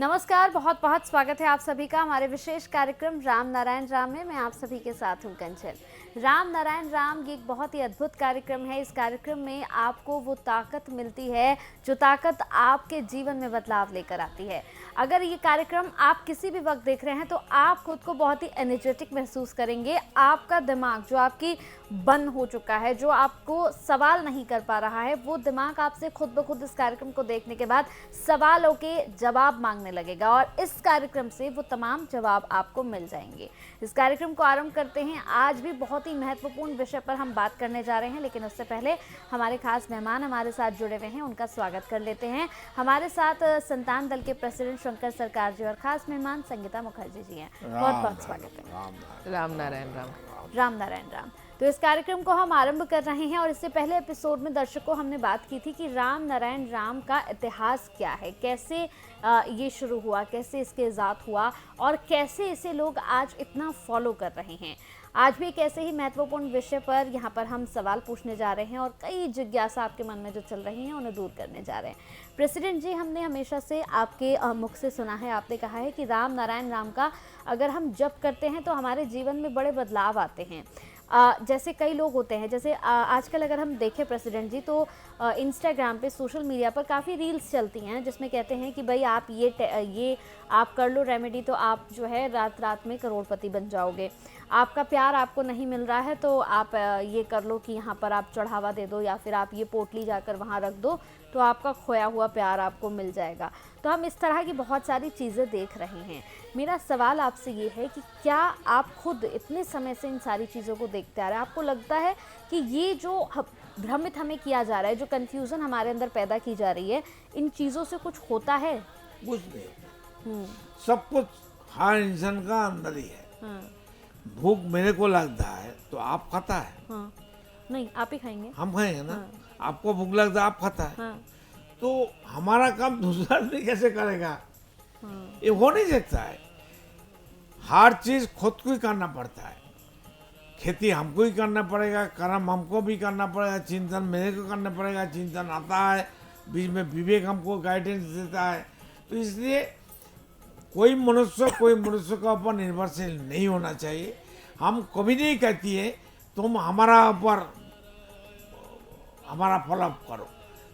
नमस्कार, बहुत बहुत स्वागत है आप सभी का हमारे विशेष कार्यक्रम राम नारायण राम में। मैं आप सभी के साथ हूं कंचन। राम नारायण राम ये एक बहुत ही अद्भुत कार्यक्रम है। इस कार्यक्रम में आपको वो ताकत मिलती है जो ताकत आपके जीवन में बदलाव लेकर आती है। अगर ये कार्यक्रम आप किसी भी वक्त देख रहे हैं तो आप खुद को बहुत ही एनर्जेटिक महसूस करेंगे। आपका दिमाग जो आपकी बंद हो चुका है, जो आपको सवाल नहीं कर पा रहा है, वो दिमाग आपसे खुद ब खुद इस कार्यक्रम को देखने के बाद सवालों के जवाब मांगने लगेगा और इस कार्यक्रम से वो तमाम जवाब आपको मिल जाएंगे। इस कार्यक्रम को आरंभ करते हैं। आज भी बहुत ही महत्वपूर्ण विषय पर हम बात करने जा रहे हैं, लेकिन उससे पहले हमारे खास मेहमान हमारे साथ जुड़े हुए हैं, उनका स्वागत कर लेते हैं। हमारे साथ संतान दल के प्रेसिडेंट शंकर सरकार जी और खास मेहमान संगीता मुखर्जी जी हैं। बहुत बहुत स्वागत है। राम नारायण राम। राम नारायण राम। तो इस कार्यक्रम को हम आरंभ कर रहे हैं और इससे पहले एपिसोड में दर्शकों हमने बात की थी कि राम नारायण राम का इतिहास क्या है, कैसे ये शुरू हुआ, कैसे इसके इजाद हुआ और कैसे इसे लोग आज इतना फॉलो कर रहे हैं। आज भी एक ऐसे ही महत्वपूर्ण विषय पर यहाँ पर हम सवाल पूछने जा रहे हैं और कई जिज्ञासा आपके मन में जो चल रही हैं उन्हें दूर करने जा रहे हैं। प्रेसिडेंट जी, हमने हमेशा से आपके मुख से सुना है, आपने कहा है कि राम नारायण राम का अगर हम जप करते हैं तो हमारे जीवन में बड़े बदलाव आते हैं। जैसे कई लोग होते हैं, जैसे आजकल अगर हम देखें प्रेसिडेंट जी तो इंस्टाग्राम पे, सोशल मीडिया पर काफ़ी रील्स चलती हैं जिसमें कहते हैं कि भाई आप ये आप कर लो रेमेडी तो आप जो है रात रात में करोड़पति बन जाओगे। आपका प्यार आपको नहीं मिल रहा है तो आप ये कर लो कि यहाँ पर आप चढ़ावा दे दो या फिर आप ये पोटली जाकर वहाँ रख दो तो आपका खोया हुआ प्यार आपको मिल जाएगा। तो हम इस तरह की बहुत सारी चीज़ें देख रहे हैं। मेरा सवाल आपसे ये है कि क्या आप खुद इतने समय से इन सारी चीज़ों को देखते आ रहे हैं, आपको लगता है कि ये जो भ्रमित हमें किया जा रहा है, जो कन्फ्यूज़न हमारे अंदर पैदा की जा रही है, इन चीज़ों से कुछ होता है? कुछ नहीं, सब कुछ हर इंसान का अंदर ही है। भूख मेरे को लगता है तो आप खाता है। हाँ। नहीं, आप ही खाएंगे। हम खाएंगे ना। आपको भूख लगता है आप खाता है। हाँ। तो हमारा काम दूसरा आदमी कैसे करेगा? ये हो नहीं सकता है। हर चीज खुद को ही करना पड़ता है। खेती हमको ही करना पड़ेगा, कर्म हमको भी करना पड़ेगा, चिंतन मेरे को करना पड़ेगा। चिंतन आता है, बीच में विवेक हमको गाइडेंस देता है। तो इसलिए कोई मनुष्य का ऊपर निर्भरशील नहीं होना चाहिए। हम कभी नहीं कहती है तुम हमारा ऊपर हमारा फॉलो करो,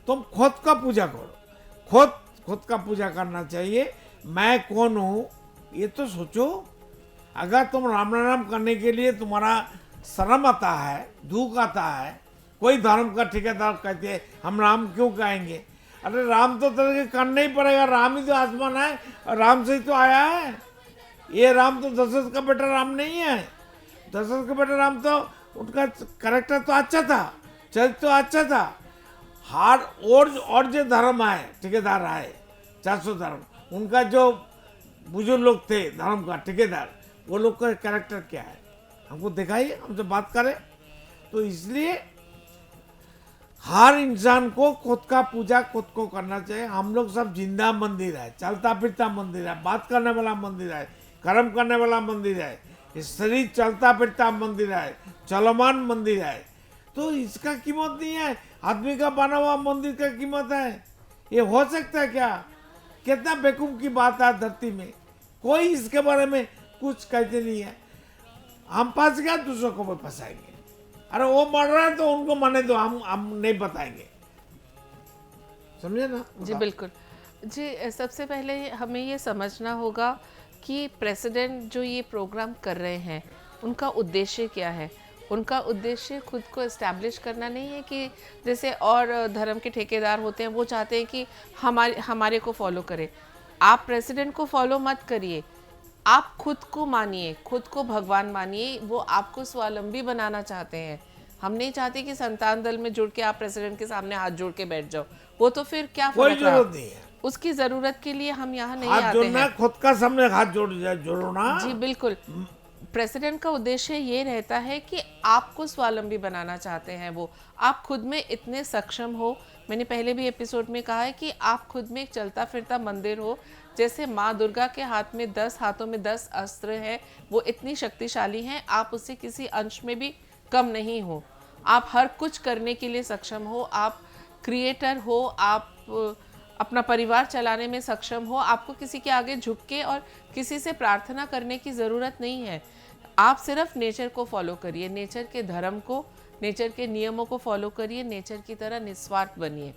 तुम खुद का पूजा करो। खुद का पूजा करना चाहिए। मैं कौन हूँ ये तो सोचो। अगर तुम राम नाम करने के लिए तुम्हारा शर्म आता है, दुख आता है, कोई धर्म का ठेकेदार कहते हैं हम राम क्यों कहेंगे? अरे राम तो तेरे के करना ही पड़ेगा। राम ही तो आसमान है और राम से ही तो आया है। ये राम तो दशरथ का बेटा राम नहीं है। दशरथ का बेटा राम तो उनका कैरेक्टर तो अच्छा था, चरित्र तो अच्छा था। हर और जो धर्म आए, ठेकेदार आए, 400 धर्म, उनका जो बुजुर्ग लोग थे धर्म का ठेकेदार, वो लोग का कैरेक्टर क्या है हमको दिखाइए, हमसे बात करें। तो इसलिए हर इंसान को खुद का पूजा खुद को करना चाहिए। हम लोग सब जिंदा मंदिर है, चलता फिरता मंदिर है, बात करने वाला मंदिर है, कर्म करने वाला मंदिर है, शरीर चलता फिरता मंदिर है, चलमान मंदिर है। तो इसका कीमत नहीं है। आदमी का बना हुआ मंदिर का कीमत है। ये हो सकता है क्या? कितना बेवकूफ की बात है धरती में। कोई इसके बारे में कुछ कहते नहीं है। हम फंस गया, दूसरों को भी फंसाएंगे। अरे वो मर रहा है तो उनको मरने दो, हम नहीं बताएंगे। समझे ना? जी बिल्कुल जी। सबसे पहले हमें ये समझना होगा कि प्रेसिडेंट जो ये प्रोग्राम कर रहे हैं उनका उद्देश्य क्या है। उनका उद्देश्य खुद को इस्टेब्लिश करना नहीं है कि जैसे और धर्म के ठेकेदार होते हैं वो चाहते हैं कि हमारे को फॉलो करें। आप प्रेसिडेंट को फॉलो मत करिए, आप खुद को मानिए, खुद को भगवान मानिए। वो आपको स्वावलंबी बनाना चाहते हैं। हम नहीं चाहते कि संतान दल में जुड़ के आप प्रेसिडेंट के सामने हाथ जोड़ के बैठ जाओ। वो तो फिर क्या कोई फर्क रहा? जरूरत नहीं है। उसकी जरूरत के लिए हम यहाँ नहीं हाथ आते जोड़ना, हैं। खुद का सामने हाथ जोड़ना। जी बिल्कुल। प्रेसिडेंट का उद्देश्य ये रहता है कि आपको स्वावलंबी बनाना चाहते हैं वो। आप खुद में इतने सक्षम हो। मैंने पहले भी एपिसोड में कहा है कि आप खुद में एक चलता फिरता मंदिर हो। जैसे माँ दुर्गा के हाथ में 10 हाथों में 10 अस्त्र हैं, वो इतनी शक्तिशाली हैं, आप उससे किसी अंश में भी कम नहीं हो। आप हर कुछ करने के लिए सक्षम हो। आप क्रिएटर हो, आप अपना परिवार चलाने में सक्षम हो। आपको किसी के आगे झुक के और किसी से प्रार्थना करने की ज़रूरत नहीं है। आप सिर्फ नेचर को फॉलो करिए, नेचर के धर्म को, नेचर के नियमों को फॉलो करिए, नेचर की तरह निस्वार्थ बनिए।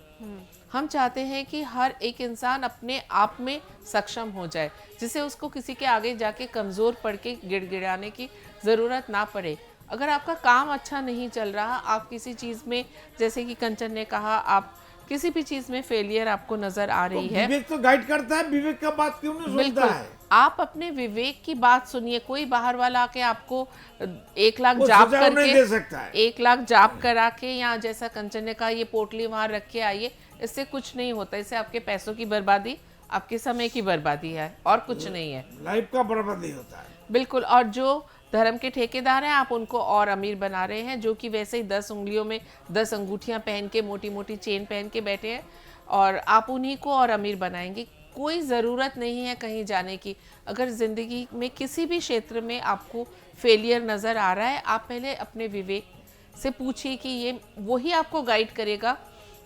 हम चाहते हैं कि हर एक इंसान अपने आप में सक्षम हो जाए, जिससे उसको किसी के आगे जाके कमज़ोर पड़ के गिड़गिड़ाने की ज़रूरत ना पड़े। अगर आपका काम अच्छा नहीं चल रहा, आप किसी चीज़ में, जैसे कि कंचन ने कहा, आप किसी भी चीज़ में फेलियर आपको नज़र आ रही है, विवेक तो गाइड करता है, विवेक का बात क्यों नहीं सुनता बिल्कुल है? आप अपने विवेक की बात सुनिए। कोई बाहर वाला आके आपको 1 लाख वो जाप सुझाव नहीं दे सकता है। 1 लाख जाप करा के, या जैसा कंचन ने कहा ये पोटली वहां रख के आइए, इससे कुछ नहीं होता। इससे आपके पैसों की बर्बादी, आपके समय की बर्बादी है, और कुछ नहीं है। लाइफ का बर्बादी होता है। बिल्कुल। और जो धर्म के ठेकेदार हैं, आप उनको और अमीर बना रहे हैं, जो कि वैसे ही 10 उंगलियों में 10 अंगूठियां पहन के, मोटी मोटी चेन पहन के बैठे हैं, और आप उन्हीं को और अमीर बनाएंगे। कोई ज़रूरत नहीं है कहीं जाने की। अगर ज़िंदगी में किसी भी क्षेत्र में आपको फेलियर नज़र आ रहा है, आप पहले अपने विवेक से पूछिए कि ये वही आपको गाइड करेगा।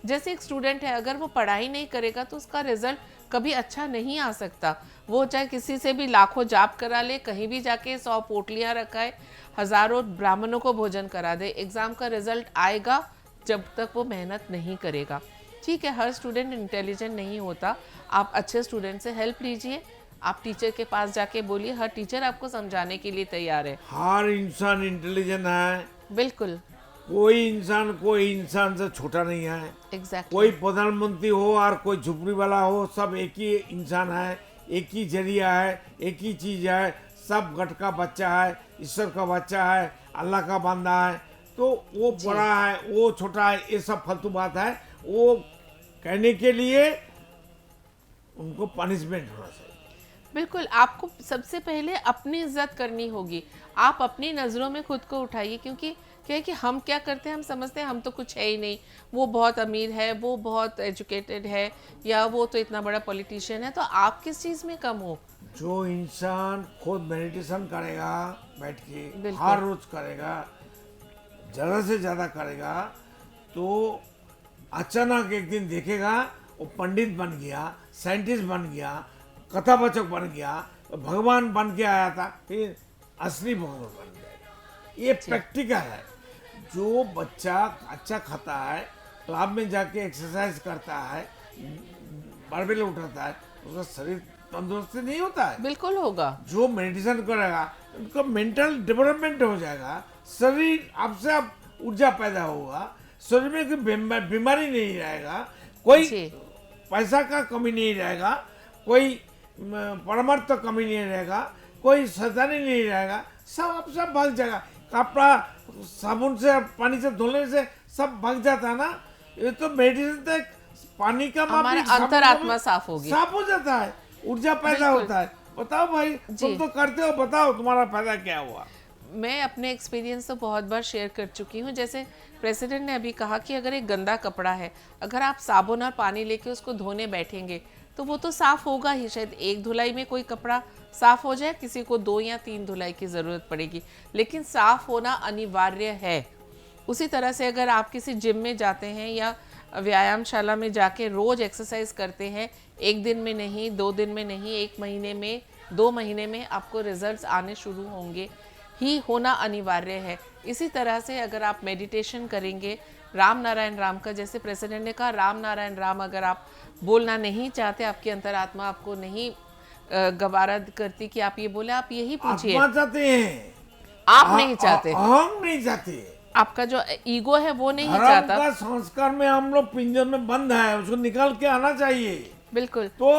जैसे एक स्टूडेंट है, अगर वो पढ़ाई नहीं करेगा तो उसका रिजल्ट कभी अच्छा नहीं आ सकता। वो चाहे किसी से भी लाखों जाप करा ले, कहीं भी जाके 100 पोटलियाँ रखाए, हज़ारों ब्राह्मणों को भोजन करा दे, एग्ज़ाम का रिजल्ट आएगा जब तक वो मेहनत नहीं करेगा। ठीक है, हर स्टूडेंट इंटेलिजेंट नहीं होता। आप अच्छे स्टूडेंट से हेल्प लीजिए, आप टीचर के पास जाके बोलिए, हर टीचर आपको समझाने के लिए तैयार है। हर इंसान इंटेलिजेंट है। बिल्कुल, कोई इंसान से छोटा नहीं है। एग्जैक्टली। कोई प्रधानमंत्री हो और कोई झुपड़ी वाला हो, सब एक ही इंसान है, एक ही जरिया है, एक ही चीज है। सब गट का बच्चा है, ईश्वर का बच्चा है, अल्लाह का बंदा है। तो वो बड़ा है, वो छोटा है, ये सब फालतू बात है। वो कहने के लिए उनको पनिशमेंट होना चाहिए। बिल्कुल, आपको सबसे पहले अपनी इज्जत करनी होगी। आप अपनी नज़रों में खुद को उठाइए, क्योंकि क्या है कि हम क्या करते हैं, हम समझते हैं हम तो कुछ है ही नहीं, वो बहुत अमीर है, वो बहुत एजुकेटेड है, या वो तो इतना बड़ा पॉलिटिशियन है, तो आप किस चीज़ में कम हो? जो इंसान खुद मेडिटेशन करेगा, बैठ के बिल्कुल। हर रोज करेगा, ज़्यादा से ज़्यादा करेगा, तो अचानक एक दिन देखेगा वो पंडित बन गया, साइंटिस्ट बन गया, कथावाचक बन गया, भगवान बन के आया था, फिर असली भगवान बन जाएगा। ये प्रैक्टिकल है। जो बच्चा अच्छा खाता है, क्लब में जाके एक्सरसाइज करता है, बारबेल उठाता है, उसका शरीर तंदुरुस्त नहीं होता है। बिल्कुल होगा। जो मेडिटेशन करेगा उनका मेंटल डेवलपमेंट हो जाएगा, शरीर आपसे आप ऊर्जा पैदा होगा, शरीर में कोई बीमारी नहीं रहेगा, कोई जी। पैसा का कमी नहीं रहेगा, कोई परमार्थ का कमी नहीं रहेगा, कोई शैतानी नहीं रहेगा, सब आप सब भाग जाएगा। कपड़ा साबुन से, पानी से धोने से सब भाग जाता है ना। ये तो मेडिटेशन तक पानी का माप हमारा भी, साबुन का अंतरात्मा भी साफ होगी। साफ हो जाता है, ऊर्जा पैदा बिल्कुल। होता है। बताओ भाई, तुम तो करते हो, बताओ तुम्हारा फायदा क्या हुआ? मैं अपने एक्सपीरियंस तो बहुत बार शेयर कर चुकी हूँ। जैसे प्रेसिडेंट ने अभी कहा कि अगर एक गंदा कपड़ा है, अगर आप साबुन और पानी लेके उसको धोने बैठेंगे तो वो तो साफ होगा ही। शायद एक धुलाई में कोई कपड़ा साफ हो जाए, किसी को 2 या 3 धुलाई की ज़रूरत पड़ेगी, लेकिन साफ होना अनिवार्य है। उसी तरह से अगर आप किसी जिम में जाते हैं या व्यायामशाला में जाके रोज़ एक्सरसाइज करते हैं, 1 दिन में नहीं, 2 दिन में नहीं, 1 महीने में, 2 महीने में आपको रिजल्ट्स आने शुरू होंगे ही, होना अनिवार्य है। इसी तरह से अगर आप मेडिटेशन करेंगे, राम नारायण राम का, जैसे प्रेसिडेंट ने कहा, राम नारायण राम अगर आप बोलना नहीं चाहते, आपकी अंतरात्मा आपको नहीं गवारा करती कि आप ये बोले, आप यही पूछिए। आत्मा चाहते हैं, आप नहीं चाहते, हम नहीं चाहते, आपका जो ईगो है वो नहीं धर्म चाहता। का संस्कार में हम लोग पिंजर में बंद है, उसको निकाल के आना चाहिए। बिल्कुल। तो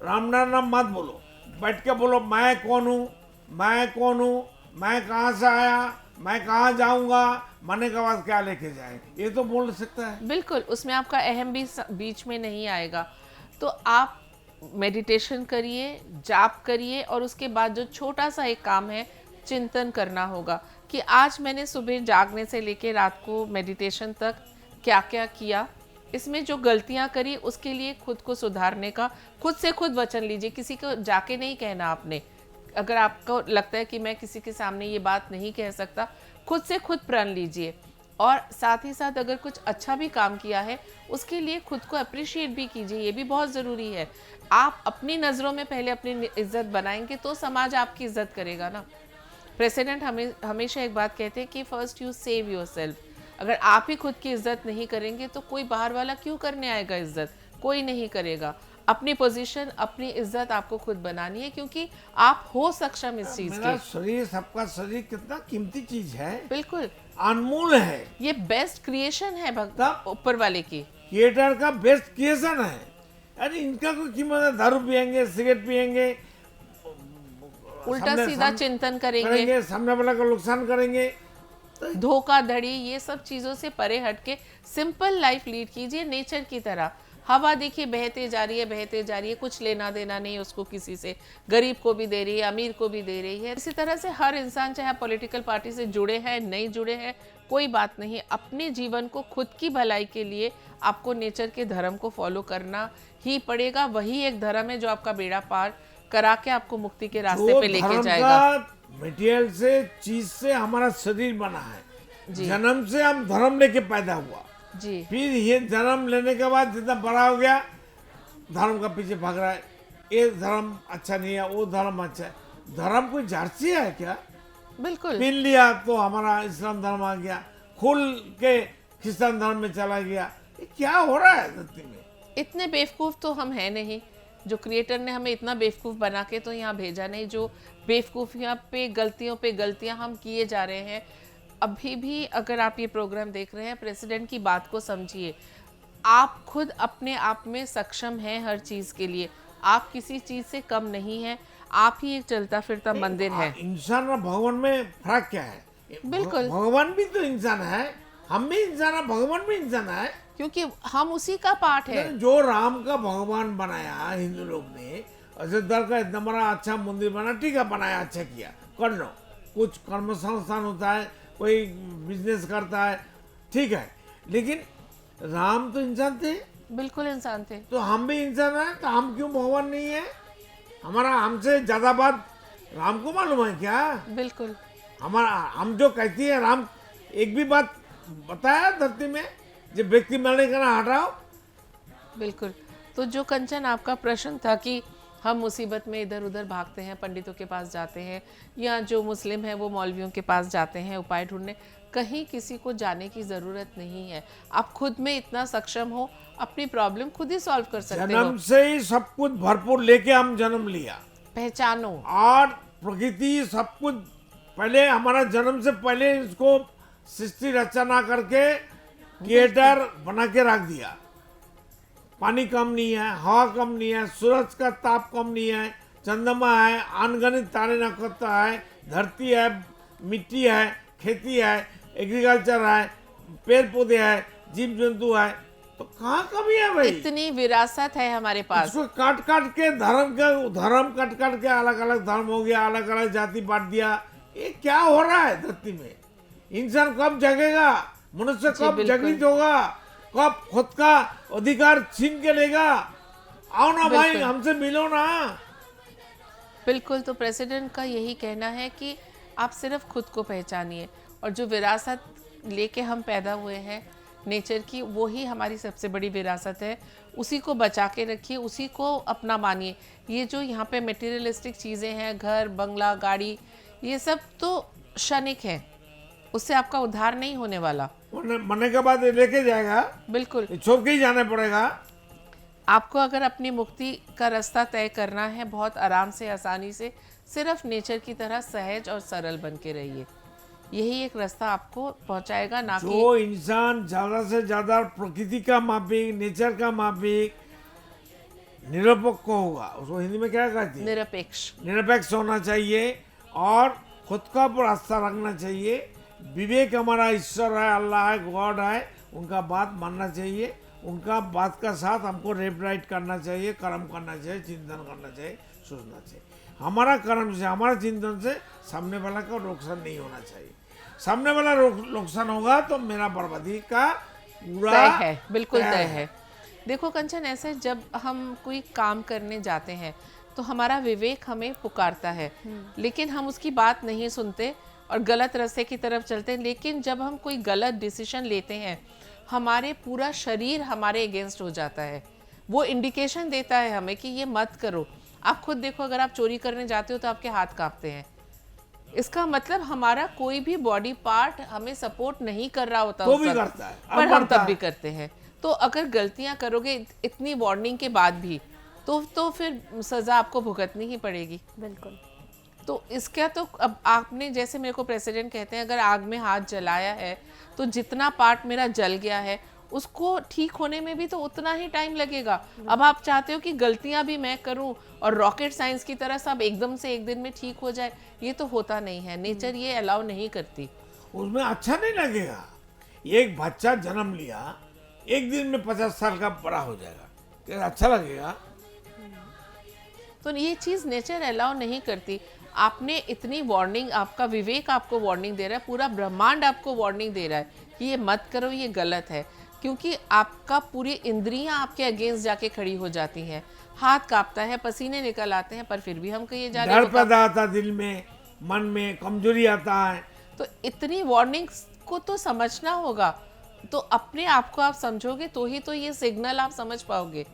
राम नाम मत बोलो, बैठ के बोलो मैं कौन हूँ, मैं कौन हूँ, मैं कहाँ से आया, मैं कहाँ जाऊंगा, मरने के बाद क्या लेके जाए, ये तो बोल सकता है। बिल्कुल, उसमें आपका अहम भी बीच में नहीं आएगा। तो आप मेडिटेशन करिए, जाप करिए, और उसके बाद जो छोटा सा एक काम है, चिंतन करना होगा कि आज मैंने सुबह जागने से लेके रात को मेडिटेशन तक क्या क्या किया, इसमें जो गलतियां करी उसके लिए खुद को सुधारने का खुद से खुद वचन लीजिए। किसी को जाके नहीं कहना आपने। अगर आपको लगता है कि मैं किसी के सामने ये बात नहीं कह सकता, खुद से खुद प्रण लीजिए। और साथ ही साथ अगर कुछ अच्छा भी काम किया है उसके लिए खुद को अप्रिशिएट भी कीजिए, ये भी बहुत ज़रूरी है। आप अपनी नज़रों में पहले अपनी इज्जत बनाएंगे तो समाज आपकी इज्जत करेगा ना। प्रेसिडेंट हमेशा एक बात कहते हैं कि first you save your self. अगर आप ही खुद की इज्जत नहीं करेंगे तो कोई बाहर वाला क्यों करने आएगा इज्जत, कोई नहीं करेगा। अपनी पोजीशन, अपनी इज्जत आपको खुद बनानी है, क्योंकि आप हो सक्षम इस चीज मेरा के। शरीर, सबका शरीर कितना कीमती चीज है, बिल्कुल, अनमोल है, ये बेस्ट क्रिएशन है तब ऊपर वाले की। थिएटर का बेस्ट क्रिएशन है। अरे इनका कोई कीमत है? दारू पियेंगे, सिगरेट पियेंगे, उल्टा सीधा चिंतन करेंगे, सामने वाला का नुकसान करेंगे। धोखाधड़ी, ये सब चीजों से परे हटके सिंपल लाइफ लीड कीजिए नेचर की तरह। हवा देखिए बहते जा रही है, बहते जा रही है, कुछ लेना देना नहीं उसको किसी से, गरीब को भी दे रही है, अमीर को भी दे रही है। इसी तरह से हर इंसान, चाहे आप पॉलिटिकल पार्टी से जुड़े हैं नहीं जुड़े हैं, कोई बात नहीं, अपने जीवन को खुद की भलाई के लिए आपको नेचर के धर्म को फॉलो करना ही पड़ेगा। वही एक धर्म है जो आपका बेड़ा पार करा के आपको मुक्ति के रास्ते पे लेके जाएगा। मटेरियल से, चीज से हमारा शरीर बना है। जन्म से हम धर्म लेके पैदा हुआ जी, फिर ये जन्म लेने के बाद जितना बड़ा हो गया धर्म का पीछे भाग रहा है। ये धर्म अच्छा नहीं है, वो धर्म अच्छा है। धर्म कोई जारसी है क्या? बिल्कुल। पीन लिया तो हमारा इस्लाम धर्म आ गया, खुल के क्रिश्चियन धर्म में चला गया। ये क्या हो रहा है धरती में? इतने बेवकूफ़ तो हम हैं नहीं, जो क्रिएटर ने हमें इतना बेवकूफ़ बना के तो यहाँ भेजा नहीं। जो बेवकूफ़ियाँ पे गलतियाँ हम किए जा रहे हैं। अभी भी अगर आप ये प्रोग्राम देख रहे हैं, प्रेसिडेंट की बात को समझिए। आप खुद अपने आप में सक्षम हैं हर चीज़ के लिए, आप किसी चीज़ से कम नहीं हैं। आप ही एक चलता फिरता मंदिर है। इंसान और भगवान में फर्क क्या है? बिल्कुल, भगवान भी तो इंसान है, हम भी इंसान है, भगवान भी इंसान है, क्योंकि हम उसी का पार्ट है। जो राम का भगवान बनाया हिंदू लोग ने, अयोध्या का इतना बड़ा अच्छा मंदिर बना, ठीक है, बनाया, अच्छा किया, कर लो। कुछ कर्म संस्थान होता है, कोई बिजनेस करता है, ठीक है, लेकिन राम तो इंसान थे। बिल्कुल इंसान थे। तो हम भी इंसान हैं, तो हम क्यों भगवान नहीं है? हमारा हमसे ज्यादा बात राम को मालूम है क्या? बिल्कुल। हमारा हम जो कहती है, राम एक भी बात बताया धरती में जो व्यक्ति मरने का ना हटाओ। बिल्कुल। तो जो कंचन आपका प्रश्न था कि हम मुसीबत में इधर उधर भागते हैं, पंडितों के पास जाते हैं, या जो मुस्लिम है वो मौलवियों के पास जाते हैं उपाय ढूंढने, कहीं किसी को जाने की ज़रूरत नहीं है। आप खुद में इतना सक्षम हो, अपनी प्रॉब्लम खुद ही सॉल्व कर सकते हो। जन्म से ही सब कुछ भरपूर लेके हम जन्म लिया, पहचानो। और प्रकृति सब कुछ पहले, हमारा जन्म से पहले इसको सृष्टि रचना करके क्रिएटर बना के रख दिया। पानी कम नहीं है, हवा कम नहीं है, सूरज का ताप कम नहीं है, चंद्रमा है, अनगिनत तारे नक्षत्र है, धरती है, मिट्टी है, खेती है, एग्रीकल्चर है, पेड़ पौधे है, जीव जंतु है, तो कहाँ कमी है भाई? इतनी विरासत है हमारे पास। इसको काट काट के धर्म काट काट के अलग अलग धर्म हो गया, अलग अलग जाति बांट दिया। ये क्या हो रहा है धरती में? इंसान कब जगेगा? मनुष्य कब जागृत होगा? कब खुद का अधिकार छीन के लेगा? आओ ना भाई, हमसे मिलो ना। बिल्कुल। तो प्रेसिडेंट का यही कहना है कि आप सिर्फ खुद को पहचानिए, और जो विरासत लेके हम पैदा हुए हैं नेचर की, वो ही हमारी सबसे बड़ी विरासत है। उसी को बचा के रखिए, उसी को अपना मानिए। ये जो यहाँ पे मटेरियलिस्टिक चीज़ें हैं, घर, बंगला, गाड़ी, ये सब तो क्षणिक है, उससे आपका उद्धार नहीं होने वाला। मरने के बाद लेके जाएगा, बिल्कुल, छोड़ के ही जाना पड़ेगा। आपको अगर अपनी मुक्ति का रास्ता तय करना है, बहुत आराम से, आसानी से, सिर्फ नेचर की तरह सहज और सरल बन के रहिए। यही एक रास्ता आपको पहुंचाएगा, ना कि जो इंसान ज्यादा से ज्यादा प्रकृति का माफिक, नेचर का माफिक, निरपेक्ष होगा, उसको हिंदी में क्या कहते हैं? निरपेक्ष होना चाहिए, और खुद का रास्ता रखना चाहिए। विवेक हमारा ईश्वर है, अल्लाह है, गॉड है, उनका बात मानना चाहिए। उनका बात का साथ हमको रेप करना चाहिए, कर्म करना चाहिए, चिंतन करना चाहिए, सोचना चाहिए। हमारा कर्म से, हमारा चिंतन से सामने वाला का नुकसान नहीं होना चाहिए। सामने वाला नुकसान होगा तो मेरा बर्बादी का पूरा तय है, बिल्कुल तय है। देखो कंचन, ऐसे जब हम कोई काम करने जाते हैं तो हमारा विवेक हमें पुकारता है, लेकिन हम उसकी बात नहीं सुनते, और गलत रास्ते की तरफ चलते हैं। लेकिन जब हम कोई गलत डिसीजन लेते हैं, हमारे पूरा शरीर हमारे अगेंस्ट हो जाता है। वो इंडिकेशन देता है हमें कि ये मत करो। आप खुद देखो, अगर आप चोरी करने जाते हो तो आपके हाथ कांपते हैं। इसका मतलब हमारा कोई भी बॉडी पार्ट हमें सपोर्ट नहीं कर रहा होता तो उस भी वक्त, करता है, अब पर हम करता तब भी है। करते हैं। तो अगर गलतियां करोगे इतनी वार्निंग के बाद भी, तो फिर सजा आपको भुगतनी ही पड़ेगी। बिल्कुल। तो इसका तो अब आपने, जैसे मेरे को प्रेसिडेंट कहते हैं, अगर आग में हाथ जलाया है तो जितना पार्ट मेरा जल गया है उसको ठीक होने में भी तो उतना ही टाइम लगेगा। अब आप चाहते हो कि गलतियां भी मैं करूं और रॉकेट साइंस की तरह सब एकदम से एक दिन में ठीक हो जाए, ये तो होता नहीं है। नेचर ये अलाउ नहीं करती। उसमें अच्छा नहीं लगेगा। एक बच्चा जन्म लिया, एक दिन में 50 साल का बड़ा हो जाएगा, क्या अच्छा लगेगा? तो ये चीज़ नेचर अलाउ नहीं करती। आपने इतनी वार्निंग, आपका विवेक आपको वार्निंग दे रहा है, पूरा ब्रह्मांड आपको वार्निंग दे रहा है कि ये मत करो, ये गलत है। क्योंकि आपका पूरी इंद्रियां आपके अगेंस्ट जाके खड़ी हो जाती हैं। हाथ कांपता है, पसीने निकल आते हैं, पर फिर भी हम कहिए जा रहे डर हैं पैदा आता है दिल में, मन में कमजोरी आता है। तो इतनी वार्निंग्स को तो समझना होगा। तो अपने आप को आप समझोगे तो ही तो ये सिग्नल आप समझ पाओगे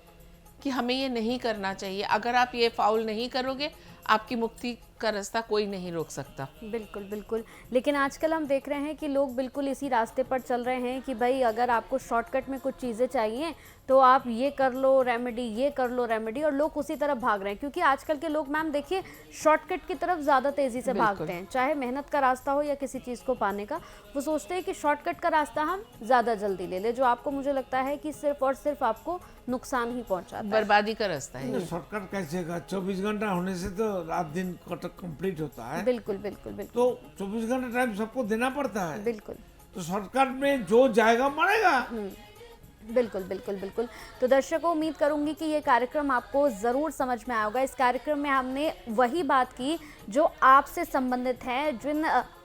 कि हमें ये नहीं करना चाहिए। अगर आप ये फाउल नहीं करोगे, आपकी मुक्ति का रास्ता कोई नहीं रोक सकता। बिल्कुल बिल्कुल। लेकिन आजकल हम देख रहे हैं कि लोग बिल्कुल इसी रास्ते पर चल रहे हैं कि भाई अगर आपको शॉर्टकट में कुछ चीज़ें चाहिए तो आप ये कर लो रेमेडी, ये कर लो रेमेडी, और लोग उसी तरफ भाग रहे हैं। क्योंकि आजकल के लोग मैम देखिए शॉर्टकट की तरफ ज़्यादा तेज़ी से भागते हैं, चाहे मेहनत का रास्ता हो या किसी चीज़ को पाने का। वो सोचते हैं कि शॉर्टकट का रास्ता हम ज़्यादा जल्दी ले ले, जो आपको मुझे लगता है कि सिर्फ और सिर्फ आपको नुकसान ही पहुँचाता है। बर्बादी का रास्ता है। शॉर्टकट कैसे का? 24 घंटा होने से तो रात दिन कंप्लीट होता है। बिल्कुल बिल्कुल बिल्कुल। तो 24 घंटा टाइम सबको देना पड़ता है। बिल्कुल। तो शॉर्टकट में जो जाएगा मरेगा। बिल्कुल बिल्कुल बिल्कुल। तो दर्शकों, उम्मीद करूंगी कि ये कार्यक्रम आपको ज़रूर समझ में आया होगा। इस कार्यक्रम में हमने वही बात की जो आपसे संबंधित है, जिन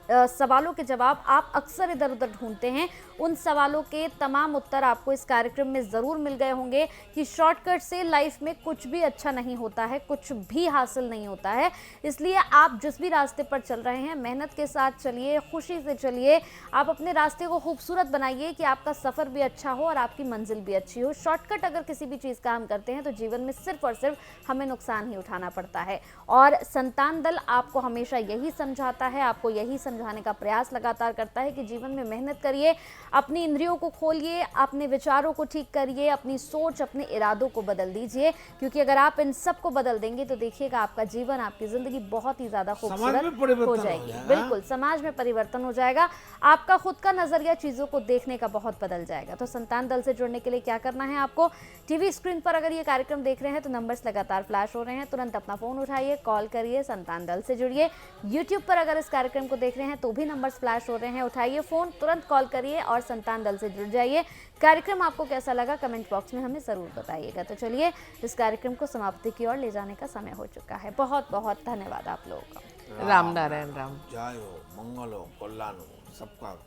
सवालों के जवाब आप अक्सर इधर उधर ढूंढते हैं, उन सवालों के तमाम उत्तर आपको इस कार्यक्रम में ज़रूर मिल गए होंगे कि शॉर्टकट से लाइफ में कुछ भी अच्छा नहीं होता है, कुछ भी हासिल नहीं होता है। इसलिए आप जिस भी रास्ते पर चल रहे हैं, मेहनत के साथ चलिए, खुशी से चलिए, आप अपने रास्ते को खूबसूरत बनाइए कि आपका सफ़र भी अच्छा हो और आपकी मंजिल भी अच्छी हो। शॉर्टकट अगर किसी भी चीज़ का हम करते हैं तो जीवन में सिर्फ और सिर्फ हमें नुकसान ही उठाना पड़ता है। और संतान दल आपको हमेशा यही समझाता है, आपको यही समझाने का प्रयास लगातार करता है कि जीवन में मेहनत करिए, अपनी इंद्रियों को खोलिए, अपने विचारों को ठीक करिए, अपनी सोच, अपने इरादों को बदल दीजिए। क्योंकि अगर आप इन सब को बदल देंगे तो देखिएगा आपका जीवन, आपकी जिंदगी बहुत ही ज्यादा खूबसूरत हो जाएगी। बिल्कुल, समाज में परिवर्तन हो जाएगा, आपका खुद का नजरिया चीजों को देखने का बहुत बदल जाएगा। तो संतान दल से जुड़ने के लिए क्या करना है आपको? टीवी स्क्रीन पर अगर ये कार्यक्रम देख रहे हैं तो नंबर्स लगातार फ्लैश हो रहे हैं, तुरंत अपना फोन उठाइए, कॉल करिए, संतान दल से जुड़िए। यूट्यूब पर अगर इस कार्यक्रम को देख रहे हैं तो भी नंबर्स फ्लैश हो रहे हैं, उठाइए फोन, तुरंत कॉल करिए और संतान दल से जुड़ जाइए। कार्यक्रम आपको कैसा लगा कमेंट बॉक्स में हमें जरूर बताइएगा। तो चलिए, इस कार्यक्रम को समाप्ति की ओर ले जाने का समय हो चुका है। बहुत बहुत धन्यवाद आप लोगों का। राम नारायण राम। जय हो, मंगल हो, कल्याण हो सबका।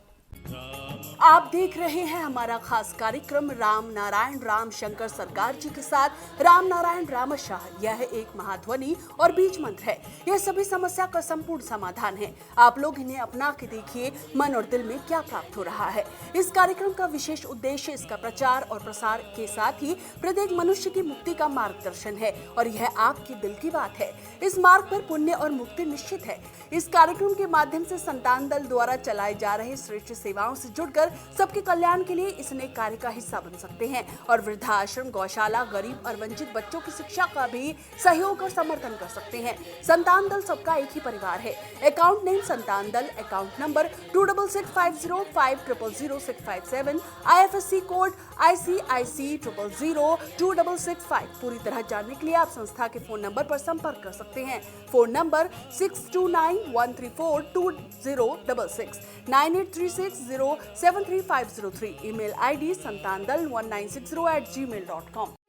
आप देख रहे हैं हमारा खास कार्यक्रम राम नारायण राम शंकर सरकार जी के साथ राम नारायण रामशाह। यह एक महाध्वनि और बीज मंत्र है। यह सभी समस्या का संपूर्ण समाधान है। आप लोग इन्हें अपना के देखिए, मन और दिल में क्या प्राप्त हो रहा है। इस कार्यक्रम का विशेष उद्देश्य इसका प्रचार और प्रसार के साथ ही प्रत्येक मनुष्य की मुक्ति का मार्गदर्शन है और यह आपके दिल की बात है। इस मार्ग पर पुण्य और मुक्ति निश्चित है। इस कार्यक्रम के माध्यम से संतान दल द्वारा चलाए जा रहे श्रेष्ठ सेवाओं से जुड़कर सबके कल्याण के लिए इस नेक कार्य का हिस्सा बन सकते हैं और वृद्धाश्रम, गौशाला, गरीब और वंचित बच्चों की शिक्षा का भी सहयोग और समर्थन कर सकते हैं। संतान दल सबका एक ही परिवार है। अकाउंट नेम संतान दल, account number 266505000657, IFSC code ICIC 000265। पूरी तरह जानने के लिए आप संस्था के फोन नंबर पर संपर्क कर सकते हैं। Phone number 6291342066, 9836073503। Email ID santandal1960@gmail.com।